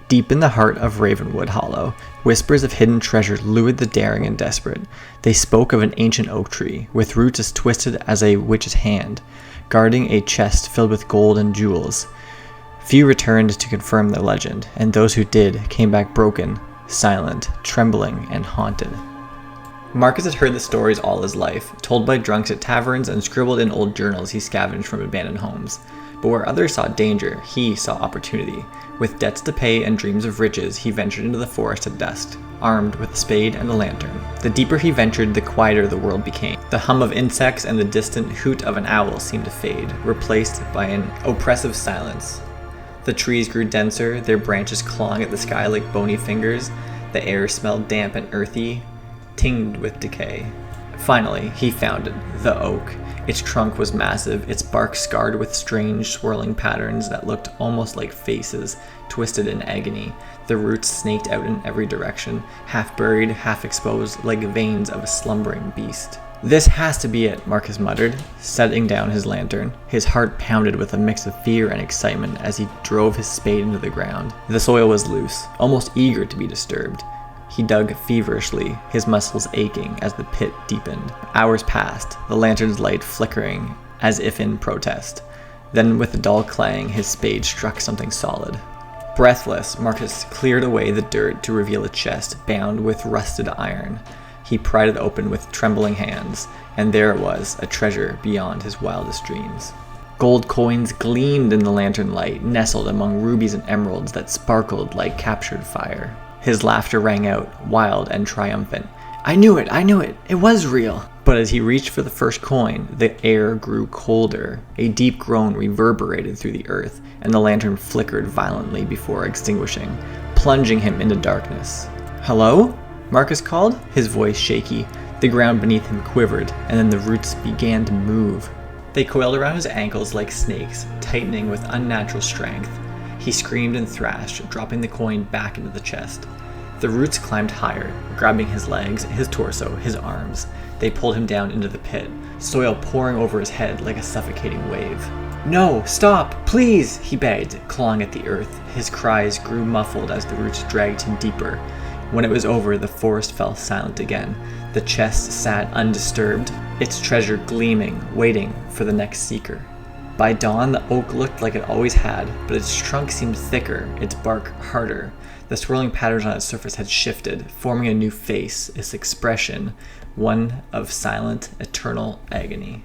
Deep in the heart of Ravenwood Hollow, whispers of hidden treasure lured the daring and desperate. They spoke of an ancient oak tree, with roots as twisted as a witch's hand, guarding a chest filled with gold and jewels. Few returned to confirm the legend, and those who did came back broken, silent, trembling, and haunted. Marcus had heard the stories all his life, told by drunks at taverns and scribbled in old journals he scavenged from abandoned homes. But where others saw danger, he saw opportunity. With debts to pay and dreams of riches, he ventured into the forest at dusk, armed with a spade and a lantern. The deeper he ventured, the quieter the world became. The hum of insects and the distant hoot of an owl seemed to fade, replaced by an oppressive silence. The trees grew denser, their branches clawing at the sky like bony fingers. The air smelled damp and earthy, tinged with decay. Finally, he found it, the oak. Its trunk was massive, its bark scarred with strange, swirling patterns that looked almost like faces, twisted in agony. The roots snaked out in every direction, half buried, half exposed, like veins of a slumbering beast. "This has to be it," Marcus muttered, setting down his lantern. His heart pounded with a mix of fear and excitement as he drove his spade into the ground. The soil was loose, almost eager to be disturbed. He dug feverishly, his muscles aching as the pit deepened. Hours passed, the lantern's light flickering as if in protest. Then with a dull clang, his spade struck something solid. Breathless, Marcus cleared away the dirt to reveal a chest bound with rusted iron. He pried it open with trembling hands, and there it was, a treasure beyond his wildest dreams. Gold coins gleamed in the lantern light, nestled among rubies and emeralds that sparkled like captured fire. His laughter rang out, wild and triumphant. I knew it! It was real!" But as he reached for the first coin, the air grew colder. A deep groan reverberated through the earth, and the lantern flickered violently before extinguishing, plunging him into darkness. "Hello?" Marcus called, his voice shaky. The ground beneath him quivered, and then the roots began to move. They coiled around his ankles like snakes, tightening with unnatural strength. He screamed and thrashed, dropping the coin back into the chest. The roots climbed higher, grabbing his legs, his torso, his arms. They pulled him down into the pit, soil pouring over his head like a suffocating wave. "No, stop, please," he begged, clawing at the earth. His cries grew muffled as the roots dragged him deeper. When it was over, the forest fell silent again. The chest sat undisturbed, its treasure gleaming, waiting for the next seeker. By dawn, the oak looked like it always had, but its trunk seemed thicker, its bark harder. The swirling patterns on its surface had shifted, forming a new face, its expression, one of silent, eternal agony.